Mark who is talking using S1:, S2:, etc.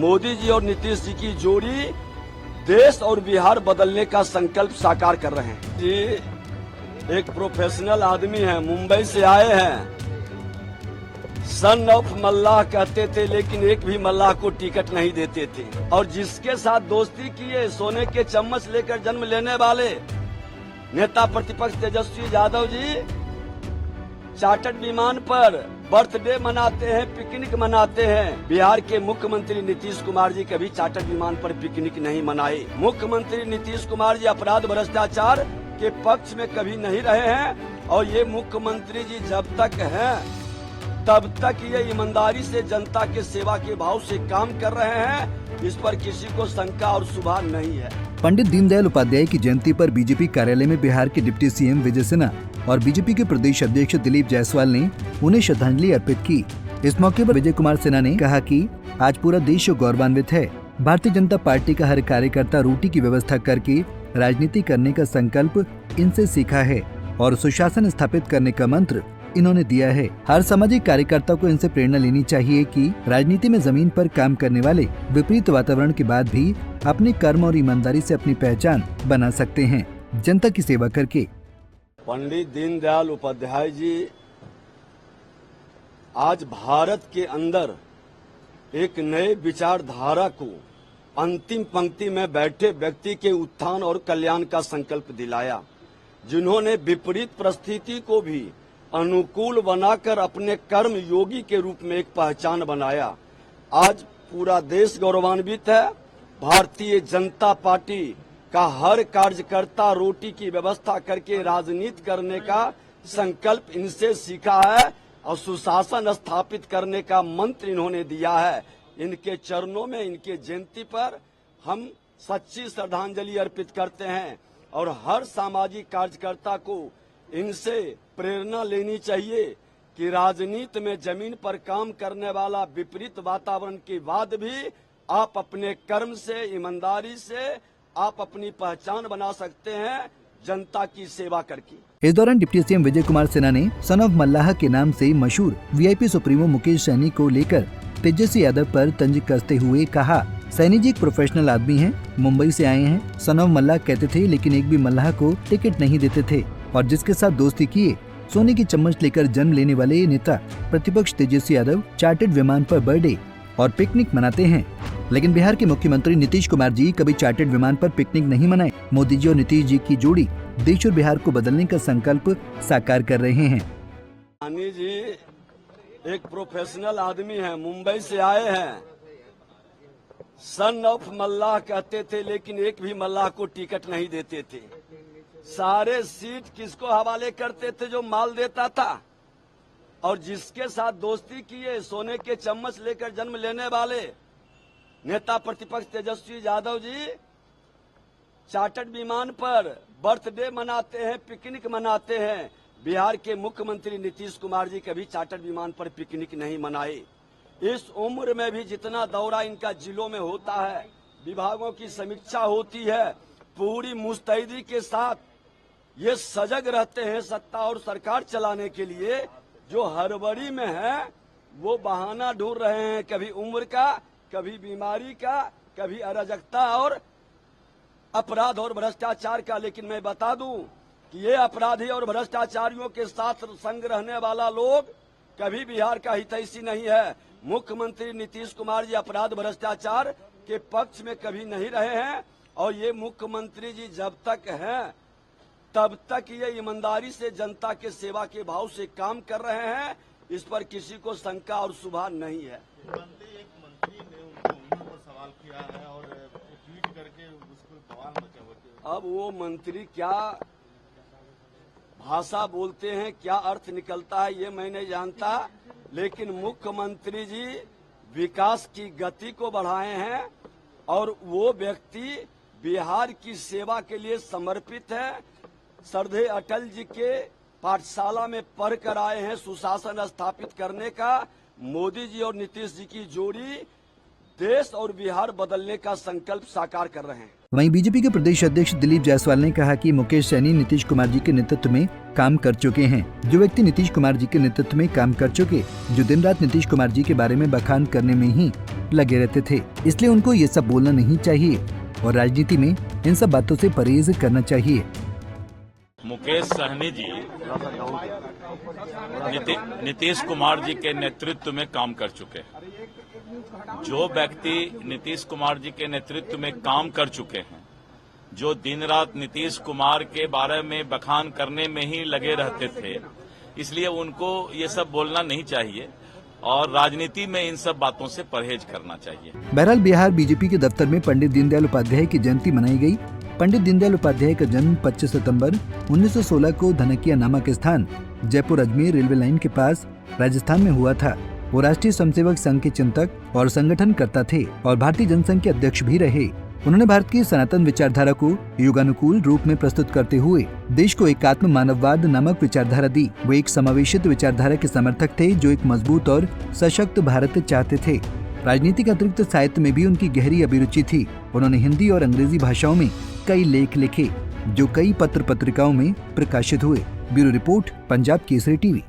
S1: मोदी जी और नीतीश जी की जोड़ी देश और बिहार बदलने का संकल्प साकार कर रहे हैं। जी एक प्रोफेशनल आदमी हैं, मुंबई से आए हैं। सन ऑफ मल्लाह कहते थे, लेकिन एक भी मल्लाह को टिकट नहीं देते थे। और जिसके साथ दोस्ती किए, सोने के चम्मच लेकर जन्म लेने वाले नेता प्रतिपक्ष तेजस्वी यादव जी चार्टर्ड विमान पर बर्थडे मनाते हैं, पिकनिक मनाते हैं। बिहार के मुख्यमंत्री नीतीश कुमार जी कभी चार्टर्ड विमान पर पिकनिक नहीं मनाए। मुख्यमंत्री नीतीश कुमार जी अपराध भ्रष्टाचार के पक्ष में कभी नहीं रहे हैं और ये मुख्यमंत्री जी जब तक हैं तब तक ये ईमानदारी से जनता के सेवा के भाव से काम कर रहे हैं। इस पर किसी को शंका और शुबा नहीं है।
S2: पंडित दीनदयाल उपाध्याय की जयंती पर बीजेपी कार्यालय में बिहार के डिप्टी सीएम विजय सिन्हा और बीजेपी के प्रदेश अध्यक्ष दिलीप जायसवाल ने उन्हें श्रद्धांजलि अर्पित की। इस मौके पर विजय कुमार सिन्हा ने कहा कि आज पूरा देश गौरवान्वित है। भारतीय जनता पार्टी का हर कार्यकर्ता रोटी की व्यवस्था करके राजनीति करने का संकल्प इनसे सीखा है और सुशासन स्थापित करने का मंत्र इन्होंने दिया है। हर सामाजिक कार्यकर्ता को इनसे प्रेरणा लेनी चाहिए कि राजनीति में जमीन पर काम करने वाले विपरीत वातावरण के बाद भी अपने कर्म और ईमानदारी से अपनी पहचान बना सकते हैं, जनता की सेवा करके।
S1: पंडित दीनदयाल उपाध्याय जी आज भारत के अंदर एक नए विचारधारा को अंतिम पंक्ति में बैठे व्यक्ति के उत्थान और कल्याण का संकल्प दिलाया, जिन्होंने विपरीत परिस्थिति को भी अनुकूल बनाकर अपने कर्म योगी के रूप में एक पहचान बनाया। आज पूरा देश गौरवान्वित है। भारतीय जनता पार्टी का हर कार्यकर्ता रोटी की व्यवस्था करके राजनीति करने का संकल्प इनसे सीखा है और सुशासन स्थापित करने का मंत्र इन्होंने दिया है। इनके चरणों में इनके जयंती पर हम सच्ची श्रद्धांजलि अर्पित करते हैं और हर सामाजिक कार्यकर्ता को इनसे प्रेरणा लेनी चाहिए कि राजनीति में जमीन पर काम करने वाला विपरीत वातावरण के बाद भी आप अपने कर्म से, ईमानदारी से आप अपनी पहचान बना सकते हैं, जनता की सेवा करके।
S2: इस दौरान डिप्टी सीएम विजय कुमार सिन्हा ने सन ऑफ मल्लाह के नाम से मशहूर वीआईपी सुप्रीमो मुकेश सहनी को लेकर तेजस्वी यादव पर तंज कसते हुए कहा, सैनी जी एक प्रोफेशनल आदमी हैं, मुंबई से आए हैं। सन ऑफ मल्लाह कहते थे, लेकिन एक भी मल्लाह को टिकट नहीं देते थे। और जिसके साथ दोस्ती किए, सोने की चम्मच लेकर जन्म लेने वाले नेता प्रतिपक्ष तेजस्वी यादव चार्टर्ड विमान पर बर्थडे और पिकनिक मनाते हैं। लेकिन बिहार के मुख्यमंत्री नीतीश कुमार जी कभी चार्टर्ड विमान पर पिकनिक नहीं मनाए। मोदी जी और नीतीश जी की जोड़ी देश और बिहार को बदलने का संकल्प साकार कर रहे हैं।
S1: सैनी जी एक प्रोफेशनल आदमी हैं, मुंबई से आए हैं। सन ऑफ मल्लाह कहते थे, लेकिन एक भी मल्लाह को टिकट नहीं देते थे। सारे सीट किसको हवाले करते थे? जो माल देता था। और जिसके साथ दोस्ती किए, सोने के चम्मच लेकर जन्म लेने वाले नेता प्रतिपक्ष तेजस्वी यादव जी चार्टर्ड विमान पर बर्थडे मनाते हैं, पिकनिक मनाते हैं। बिहार के मुख्यमंत्री नीतीश कुमार जी कभी चार्टर्ड विमान पर पिकनिक नहीं मनाए। इस उम्र में भी जितना दौरा इनका जिलों में होता है, विभागों की समीक्षा होती है, पूरी मुस्तैदी के साथ ये सजग रहते हैं सत्ता और सरकार चलाने के लिए। जो हड़बड़ी में है वो बहाना ढूंढ रहे हैं, कभी उम्र का, कभी बीमारी का, कभी अराजकता और अपराध और भ्रष्टाचार का। लेकिन मैं बता दूं कि ये अपराधी और भ्रष्टाचारियों के साथ संग रहने वाला लोग कभी बिहार का हितैषी नहीं है। मुख्यमंत्री नीतीश कुमार जी अपराध भ्रष्टाचार के पक्ष में कभी नहीं रहे हैं और ये मुख्यमंत्री जी जब तक हैं तब तक ये ईमानदारी से जनता के सेवा के भाव से काम कर रहे हैं। इस पर किसी को शंका और शुबा नहीं है।
S3: एक मंत्री ने उनको उम्र पर सवाल किया है और ट्वीट करके उसको बवाल मचा हुआ।
S1: अब वो मंत्री क्या भाषा बोलते हैं, क्या अर्थ निकलता है, ये मैं नहीं जानता। लेकिन मुख्यमंत्री जी विकास की गति को बढ़ाए हैं और वो व्यक्ति बिहार की सेवा के लिए समर्पित है। श्रद्धेय अटल जी के पाठशाला में पढ़ कर आए हैं। सुशासन स्थापित करने का मोदी जी और नीतीश जी की जोड़ी देश और बिहार बदलने का संकल्प साकार कर रहे हैं।
S2: वहीं बीजेपी के प्रदेश अध्यक्ष दिलीप जायसवाल ने कहा कि मुकेश सैनी नीतीश कुमार जी के नेतृत्व में काम कर चुके हैं। जो व्यक्ति नीतीश कुमार जी के नेतृत्व में काम कर चुके, जो दिन रात नीतीश कुमार जी के बारे में बखान करने में ही लगे रहते थे, इसलिए उनको ये सब बोलना नहीं चाहिए और राजनीति में इन सब बातों से परहेज करना चाहिए।
S4: मुकेश सहनी जी नीतीश कुमार जी के नेतृत्व में काम कर चुके हैं। जो व्यक्ति नीतीश कुमार जी के नेतृत्व में काम कर चुके हैं, जो दिन रात नीतीश कुमार के बारे में बखान करने में ही लगे रहते थे, इसलिए उनको ये सब बोलना नहीं चाहिए और राजनीति में इन सब बातों से परहेज करना चाहिए।
S2: बहरहाल बिहार बीजेपी के दफ्तर में पंडित दीनदयाल उपाध्याय की जयंती मनाई गई। पंडित दीनदयाल उपाध्याय का जन्म 25 सितंबर 1916 को धनकिया नामक स्थान जयपुर अजमेर रेलवे लाइन के पास राजस्थान में हुआ था। वो राष्ट्रीय स्वयंसेवक संघ के चिंतक और संगठनकर्ता थे और भारतीय जनसंघ के अध्यक्ष भी रहे। उन्होंने भारत की सनातन विचारधारा को युगानुकूल रूप में प्रस्तुत करते हुए देश को एकात्म मानववाद नामक विचारधारा दी। वो एक समावेशित विचारधारा के समर्थक थे जो एक मजबूत और सशक्त भारत चाहते थे। राजनीतिक अतिरिक्त साहित्य में भी उनकी गहरी अभिरुचि थी। उन्होंने हिंदी और अंग्रेजी भाषाओं में कई लेख लिखे जो कई पत्र पत्रिकाओं में प्रकाशित हुए। Bureau report, Punjab Kesari TV.